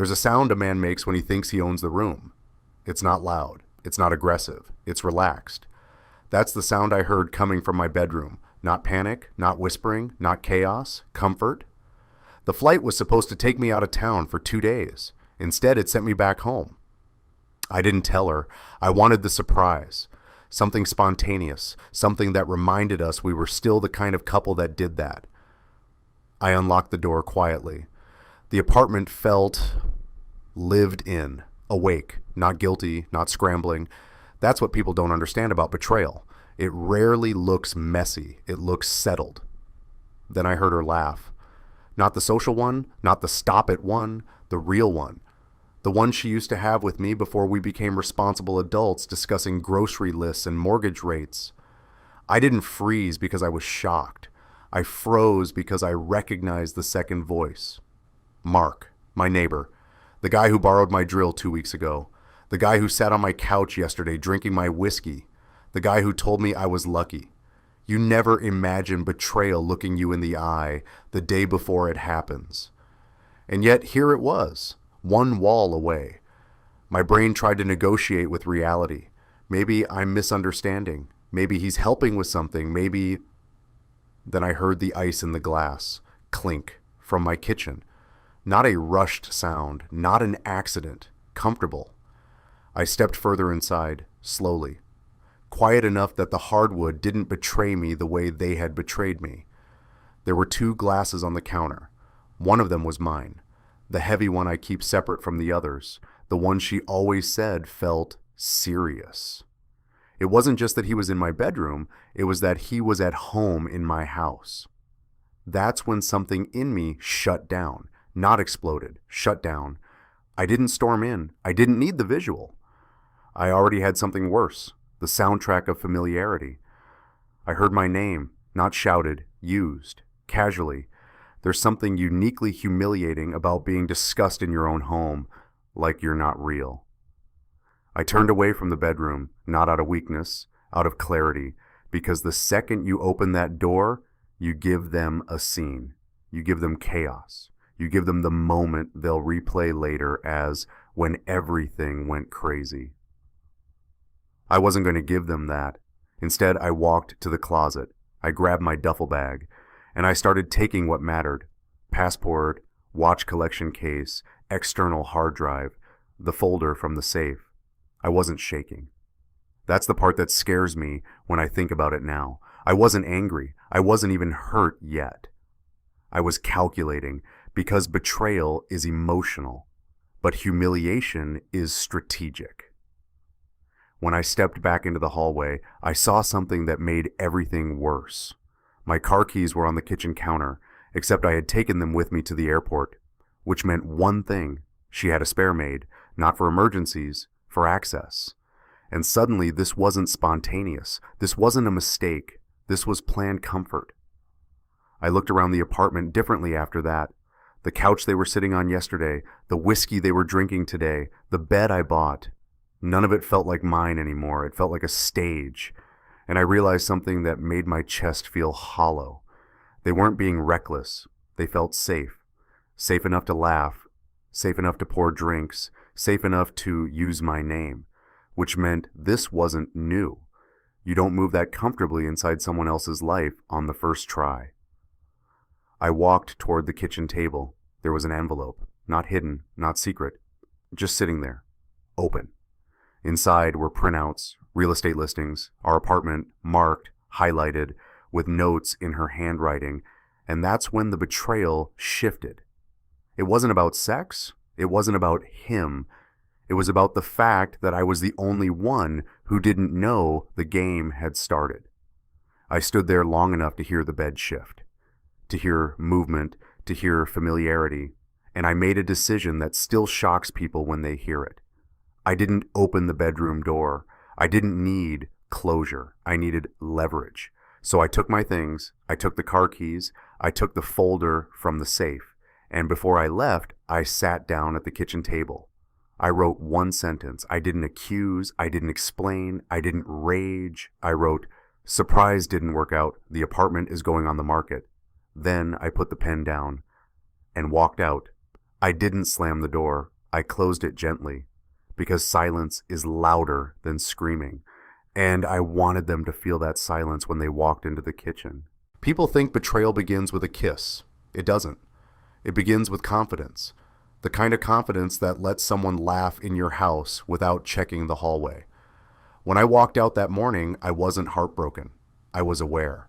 There's a sound a man makes when he thinks he owns the room. It's not loud. It's not aggressive. It's relaxed. That's the sound I heard coming from my bedroom. Not panic, not whispering, not chaos, comfort. The flight was supposed to take me out of town for 2 days. Instead, it sent me back home. I didn't tell her. I wanted the surprise. Something spontaneous. Something that reminded us we were still the kind of couple that did that. I unlocked the door quietly. The apartment felt lived in, awake, not guilty, not scrambling. That's what people don't understand about betrayal. It rarely looks messy. It looks settled. Then I heard her laugh. Not the social one, not the stop it one, the real one. The one she used to have with me before we became responsible adults discussing grocery lists and mortgage rates. I didn't freeze because I was shocked. I froze because I recognized the second voice. Mark, my neighbor, the guy who borrowed my drill 2 weeks ago, the guy who sat on my couch yesterday drinking my whiskey, the guy who told me I was lucky. You never imagine betrayal looking you in the eye the day before it happens. And yet here it was, one wall away. My brain tried to negotiate with reality. Maybe I'm misunderstanding. Maybe he's helping with something. Maybe... Then I heard the ice in the glass clink from my kitchen. Not a rushed sound, not an accident, comfortable. I stepped further inside, slowly. Quiet enough that the hardwood didn't betray me the way they had betrayed me. There were 2 glasses on the counter. One of them was mine, the heavy one I keep separate from the others, the one she always said felt serious. It wasn't just that he was in my bedroom, it was that he was at home in my house. That's when something in me shut down, not exploded, shut down. I didn't storm in. I didn't need the visual. I already had something worse. The soundtrack of familiarity. I heard my name, not shouted, used, casually. There's something uniquely humiliating about being discussed in your own home, like you're not real. I turned away from the bedroom, not out of weakness, out of clarity, because the second you open that door, you give them a scene. You give them chaos. You give them the moment they'll replay later as when everything went crazy. I wasn't going to give them that. Instead, I walked to the closet. I grabbed my duffel bag, and I started taking what mattered. Passport, watch collection case, external hard drive, the folder from the safe. I wasn't shaking. That's the part that scares me when I think about it now. I wasn't angry. I wasn't even hurt yet. I was calculating, because betrayal is emotional, but humiliation is strategic. When I stepped back into the hallway, I saw something that made everything worse. My car keys were on the kitchen counter, except I had taken them with me to the airport, which meant one thing. She had a spare made, not for emergencies, for access. And suddenly this wasn't spontaneous. This wasn't a mistake. This was planned comfort. I looked around the apartment differently after that. The couch they were sitting on yesterday, the whiskey they were drinking today, the bed I bought. None of it felt like mine anymore. It felt like a stage. And I realized something that made my chest feel hollow. They weren't being reckless. They felt safe. Safe enough to laugh. Safe enough to pour drinks. Safe enough to use my name. Which meant this wasn't new. You don't move that comfortably inside someone else's life on the first try. I walked toward the kitchen table. There was an envelope. Not hidden, not secret. Just sitting there. Open. Inside were printouts, real estate listings, our apartment marked, highlighted, with notes in her handwriting, and that's when the betrayal shifted. It wasn't about sex. It wasn't about him. It was about the fact that I was the only one who didn't know the game had started. I stood there long enough to hear the bed shift, to hear movement, to hear familiarity, and I made a decision that still shocks people when they hear it. I didn't open the bedroom door. I didn't need closure. I needed leverage. So I took my things, I took the car keys, I took the folder from the safe, and before I left, I sat down at the kitchen table. I wrote one sentence. I didn't accuse, I didn't explain, I didn't rage. I wrote, "Surprise didn't work out. The apartment is going on the market." Then I put the pen down and walked out, I didn't slam the door. I closed it gently because silence is louder than screaming. And I wanted them to feel that silence when they walked into the kitchen. People think betrayal begins with a kiss. It doesn't. It begins with confidence. The kind of confidence that lets someone laugh in your house without checking the hallway. When I walked out that morning, I wasn't heartbroken. I was aware.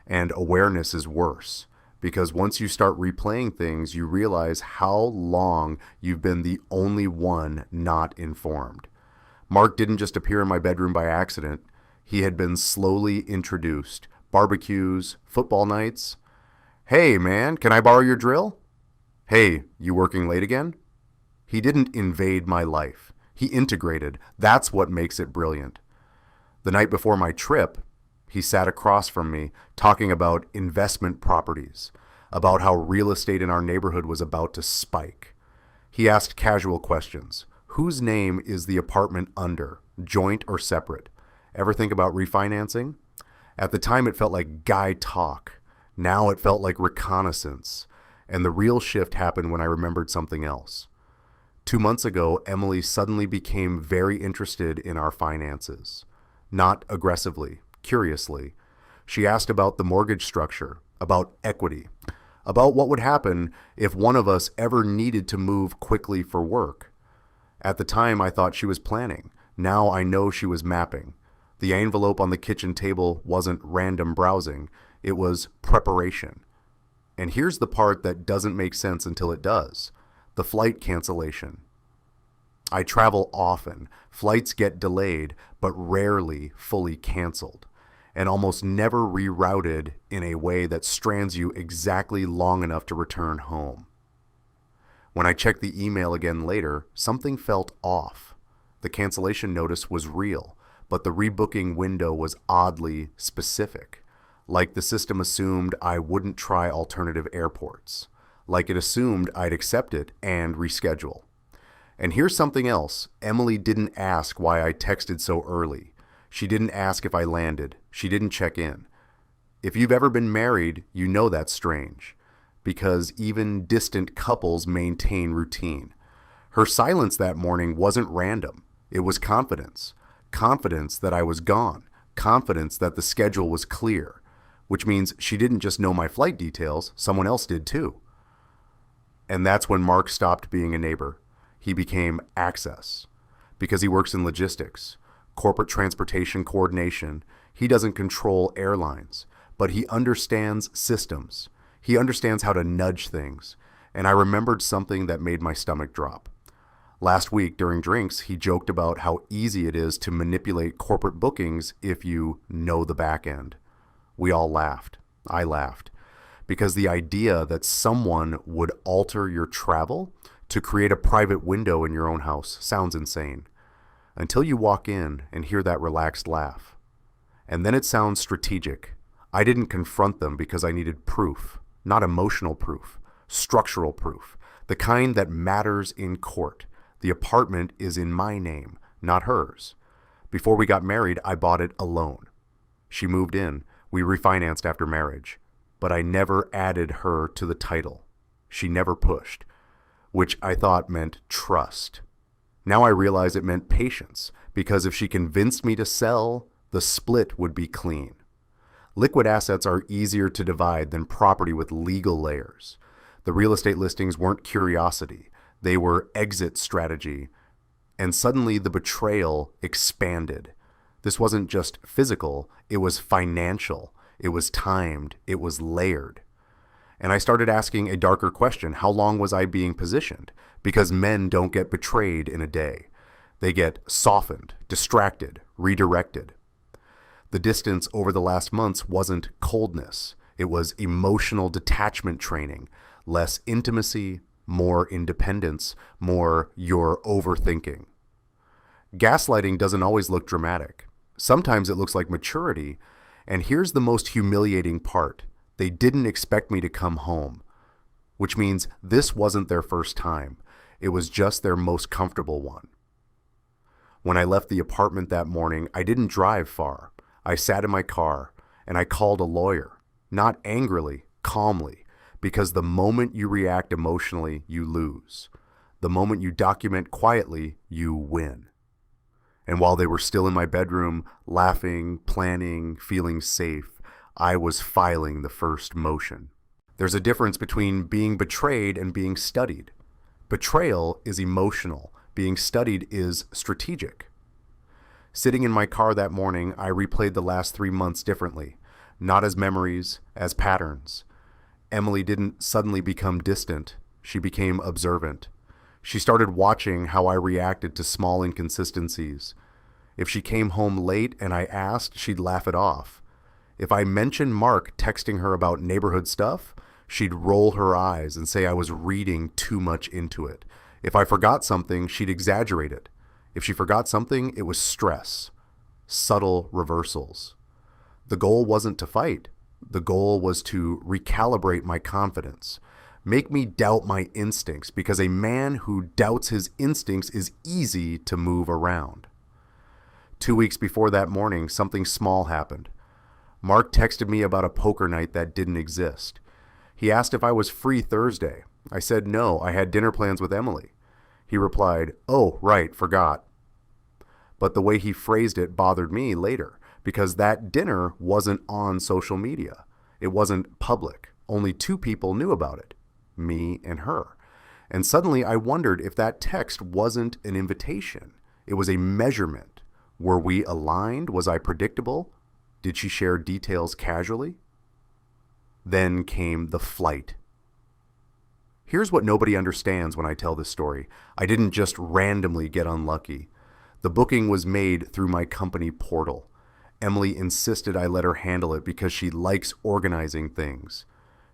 And awareness is worse, because once you start replaying things, you realize how long you've been the only one not informed. Mark didn't just appear in my bedroom by accident. He had been slowly introduced. Barbecues, football nights. Hey, man, can I borrow your drill? Hey, you working late again? He didn't invade my life. He integrated. That's what makes it brilliant. The night before my trip, he sat across from me talking about investment properties, about how real estate in our neighborhood was about to spike. He asked casual questions. Whose name is the apartment under, joint or separate? Ever think about refinancing? At the time, it felt like guy talk. Now it felt like reconnaissance. And the real shift happened when I remembered something else. 2 months ago, Emily suddenly became very interested in our finances. Not aggressively, curiously. She asked about the mortgage structure, about equity, about what would happen if one of us ever needed to move quickly for work. At the time, I thought she was planning. Now I know she was mapping. The envelope on the kitchen table wasn't random browsing. It was preparation. And here's the part that doesn't make sense until it does. The flight cancellation. I travel often. Flights get delayed, but rarely fully canceled, and almost never rerouted in a way that strands you exactly long enough to return home. When I checked the email again later, something felt off. The cancellation notice was real, but the rebooking window was oddly specific. Like the system assumed I wouldn't try alternative airports. Like it assumed I'd accept it and reschedule. And here's something else. Emily didn't ask why I texted so early. She didn't ask if I landed. She didn't check in. If you've ever been married, you know that's strange, because even distant couples maintain routine. Her silence that morning wasn't random. It was confidence. Confidence that I was gone. Confidence that the schedule was clear. Which means she didn't just know my flight details, someone else did too. And that's when Mark stopped being a neighbor. He became access. Because he works in logistics, corporate transportation coordination. He doesn't control airlines, but he understands systems. He understands how to nudge things. And I remembered something that made my stomach drop. Last week during drinks, he joked about how easy it is to manipulate corporate bookings if you know the back end. We all laughed. I laughed. Because the idea that someone would alter your travel to create a private window in your own house sounds insane. Until you walk in and hear that relaxed laugh. And then it sounds strategic. I didn't confront them because I needed proof. Not emotional proof. Structural proof. The kind that matters in court. The apartment is in my name, not hers. Before we got married, I bought it alone. She moved in. We refinanced after marriage. But I never added her to the title. She never pushed. Which I thought meant trust. Now I realize it meant patience, because if she convinced me to sell, the split would be clean. Liquid assets are easier to divide than property with legal layers. The real estate listings weren't curiosity. They were exit strategy. And suddenly the betrayal expanded. This wasn't just physical, it was financial. It was timed. It was layered. And I started asking a darker question. How long was I being positioned? Because men don't get betrayed in a day. They get softened, distracted, redirected. The distance over the last months wasn't coldness. It was emotional detachment training. Less intimacy, more independence, more you're overthinking. Gaslighting doesn't always look dramatic. Sometimes it looks like maturity. And here's the most humiliating part. They didn't expect me to come home, which means this wasn't their first time. It was just their most comfortable one. When I left the apartment that morning, I didn't drive far. I sat in my car and I called a lawyer, not angrily, calmly, Because the moment you react emotionally, you lose. The moment you document quietly, you win. And while they were still in my bedroom, laughing, planning, feeling safe, I was filing the first motion. There's a difference between being betrayed and being studied. Betrayal is emotional. Being studied is strategic. Sitting in my car that morning, I replayed the last 3 months differently, not as memories, as patterns. Emily didn't suddenly become distant. She became observant. She started watching how I reacted to small inconsistencies. If she came home late and I asked, she'd laugh it off. If I mentioned Mark texting her about neighborhood stuff, she'd roll her eyes and say I was reading too much into it. If I forgot something, she'd exaggerate it. If she forgot something, it was stress. Subtle reversals. The goal wasn't to fight. The goal was to recalibrate my confidence. Make me doubt my instincts, because a man who doubts his instincts is easy to move around. 2 weeks before that morning, something small happened. Mark texted me about a poker night that didn't exist. He asked if I was free Thursday. I said no, I had dinner plans with Emily. He replied, "Oh, right, forgot." But the way he phrased it bothered me later, because that dinner wasn't on social media. It wasn't public. Only 2 people knew about it, me and her. And suddenly I wondered if that text wasn't an invitation. It was a measurement. Were we aligned? Was I predictable? Did she share details casually? Then came the flight. Here's what nobody understands when I tell this story. I didn't just randomly get unlucky. The booking was made through my company portal. Emily insisted I let her handle it because she likes organizing things.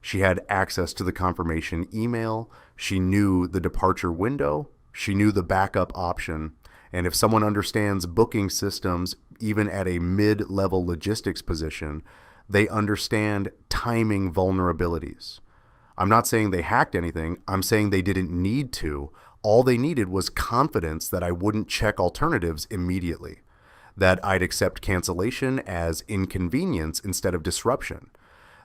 She had access to the confirmation email. She knew the departure window. She knew the backup option. And if someone understands booking systems, even at a mid-level logistics position, they understand timing vulnerabilities. I'm not saying they hacked anything. I'm saying they didn't need to. All they needed was confidence that I wouldn't check alternatives immediately, that I'd accept cancellation as inconvenience instead of disruption,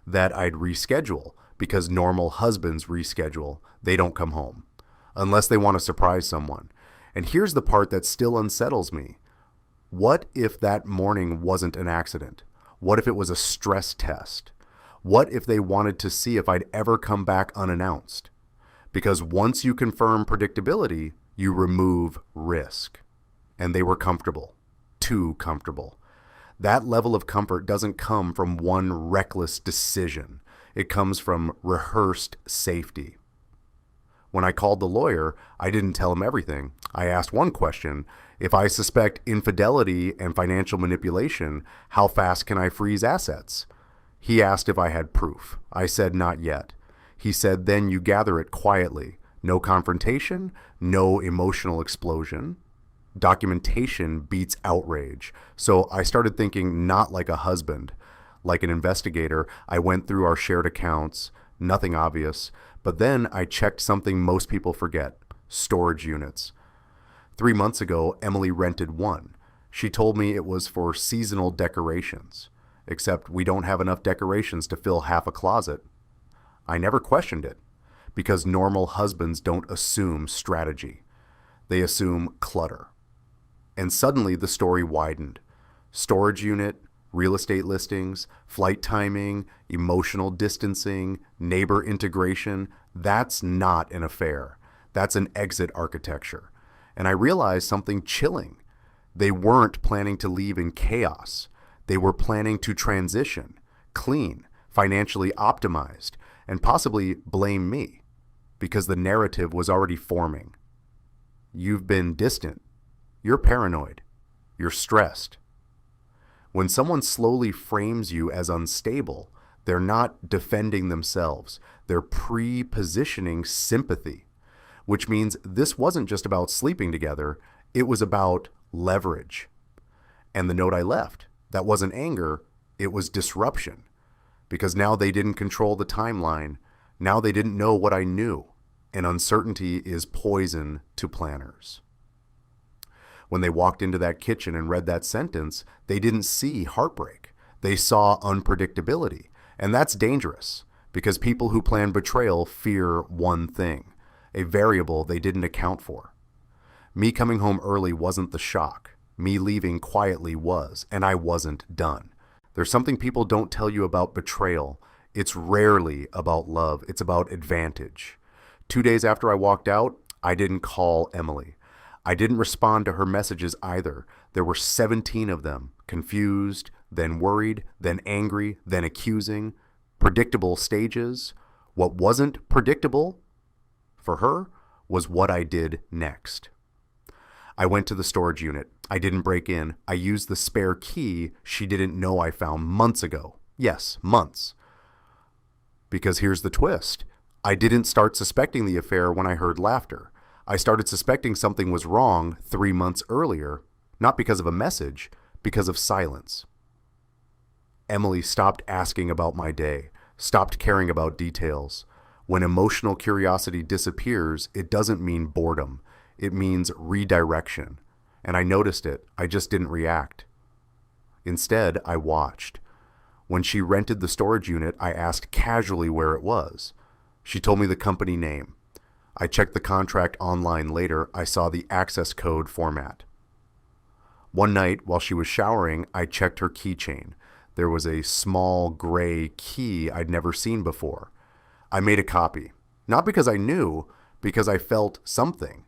that I'd reschedule because normal husbands reschedule. They don't come home unless they want to surprise someone. And here's the part that still unsettles me. What if that morning wasn't an accident? What if it was a stress test? What if they wanted to see if I'd ever come back unannounced? Because once you confirm predictability, you remove risk. And they were comfortable. Too comfortable. That level of comfort doesn't come from one reckless decision. It comes from rehearsed safety. When I called the lawyer, I didn't tell him everything. I asked one question. If I suspect infidelity and financial manipulation, how fast can I freeze assets? He asked if I had proof. I said not yet. He said, then you gather it quietly. No confrontation, no emotional explosion. Documentation beats outrage. So I started thinking not like a husband, like an investigator. I went through our shared accounts, nothing obvious. But then I checked something most people forget, storage units. 3 months ago, Emily rented one. She told me it was for seasonal decorations, except we don't have enough decorations to fill half a closet. I never questioned it, because normal husbands don't assume strategy. They assume clutter. And suddenly the story widened. Storage unit, real estate listings, flight timing, emotional distancing, neighbor integration. That's not an affair. That's an exit architecture. And I realized something chilling. They weren't planning to leave in chaos. They were planning to transition, clean, financially optimized, and possibly blame me, because the narrative was already forming. You've been distant. You're paranoid. You're stressed. When someone slowly frames you as unstable, they're not defending themselves. They're pre-positioning sympathy, which means this wasn't just about sleeping together. It was about leverage. And the note I left, that wasn't anger. It was disruption, because now they didn't control the timeline. Now they didn't know what I knew. And uncertainty is poison to planners. When they walked into that kitchen and read that sentence, they didn't see heartbreak. They saw unpredictability. And that's dangerous, Because people who plan betrayal fear one thing, a variable they didn't account for. Me coming home early wasn't the shock. Me leaving quietly was, and I wasn't done. There's something people don't tell you about betrayal. It's rarely about love. It's about advantage. 2 days after I walked out, I didn't call Emily. I didn't respond to her messages either. There were 17 of them, confused, then worried, then angry, then accusing. Predictable stages. What wasn't predictable for her was what I did next. I went to the storage unit. I didn't break in. I used the spare key she didn't know I found months ago. Yes, months. Because here's the twist. I didn't start suspecting the affair when I heard laughter. I started suspecting something was wrong 3 months earlier, not because of a message, because of silence. Emily stopped asking about my day, stopped caring about details. When emotional curiosity disappears, it doesn't mean boredom. It means redirection. And I noticed it. I just didn't react. Instead, I watched. When she rented the storage unit, I asked casually where it was. She told me the company name. I checked the contract online later. I saw the access code format. One night, while she was showering, I checked her keychain. There was a small gray key I'd never seen before. I made a copy. Not because I knew, because I felt something.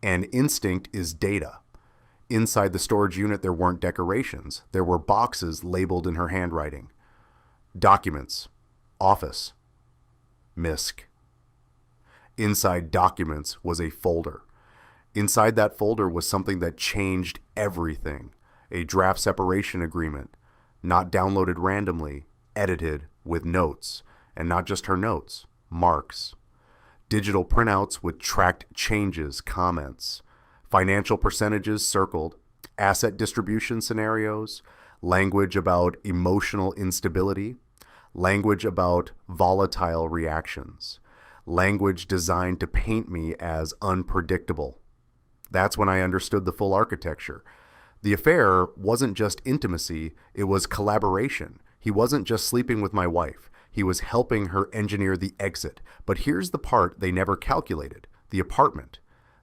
And instinct is data. Inside the storage unit, there weren't decorations. There were boxes labeled in her handwriting. Documents. Office. MISC. Inside documents was a folder. Inside that folder was something that changed everything. A draft separation agreement. Not downloaded randomly, edited with notes. And not just her notes, marks. Digital printouts with tracked changes, comments. Financial percentages circled. Asset distribution scenarios. Language about emotional instability. Language about volatile reactions. Language designed to paint me as unpredictable. That's when I understood the full architecture. The affair wasn't just intimacy, it was collaboration. He wasn't just sleeping with my wife. He was helping her engineer the exit. But here's the part they never calculated. The apartment.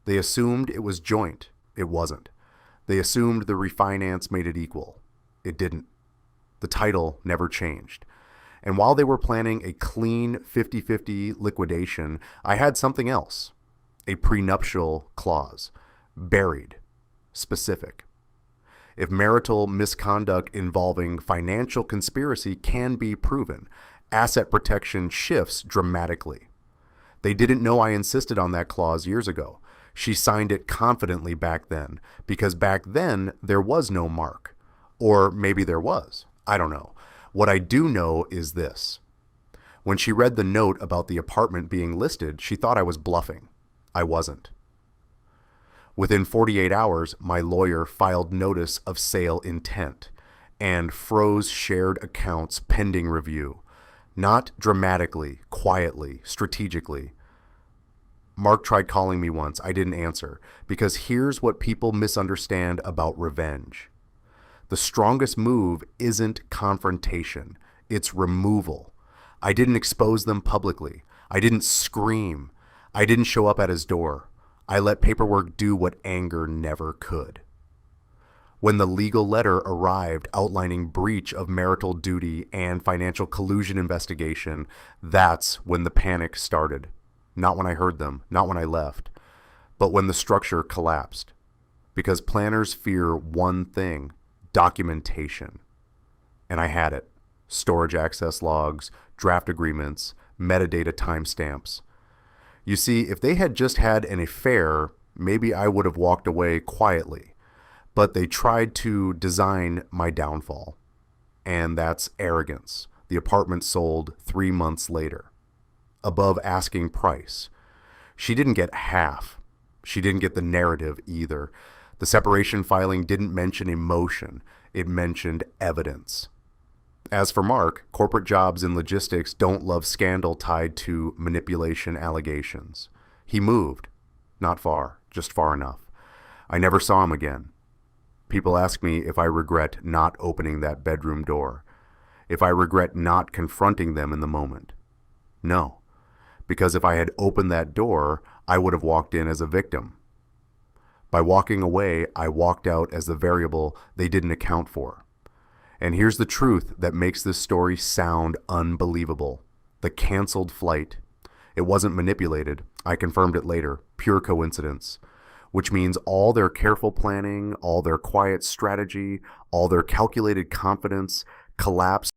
They assumed it was joint. It wasn't. They assumed the refinance made it equal. It didn't. The title never changed. And while they were planning a clean 50-50 liquidation, I had something else. A prenuptial clause. Buried. Specific. If marital misconduct involving financial conspiracy can be proven, asset protection shifts dramatically. They didn't know I insisted on that clause years ago. She signed it confidently back then, because back then there was no mark. Or maybe there was. I don't know. What I do know is this. When she read the note about the apartment being listed, she thought I was bluffing. I wasn't. Within 48 hours, my lawyer filed notice of sale intent and froze shared accounts pending review. Not dramatically, quietly, strategically. Mark tried calling me once. I didn't answer, because here's what people misunderstand about revenge. The strongest move isn't confrontation. It's removal. I didn't expose them publicly. I didn't scream. I didn't show up at his door. I let paperwork do what anger never could. When the legal letter arrived outlining breach of marital duty and financial collusion investigation, that's when the panic started. Not when I heard them, not when I left, but when the structure collapsed. Because planners fear one thing: documentation. And I had it. Storage access logs, draft agreements, metadata timestamps. You see, if they had just had an affair, maybe I would have walked away quietly. But they tried to design my downfall. And that's arrogance. The apartment sold 3 months later. Above asking price. She didn't get half. She didn't get the narrative either. The separation filing didn't mention emotion. It mentioned evidence. As for Mark, corporate jobs in logistics don't love scandal tied to manipulation allegations. He moved. Not far, just far enough. I never saw him again. People ask me if I regret not opening that bedroom door, if I regret not confronting them in the moment. No, because if I had opened that door, I would have walked in as a victim. By walking away, I walked out as the variable they didn't account for. And here's the truth that makes this story sound unbelievable. The canceled flight. It wasn't manipulated. I confirmed it later. Pure coincidence. Which means all their careful planning, all their quiet strategy, all their calculated confidence collapsed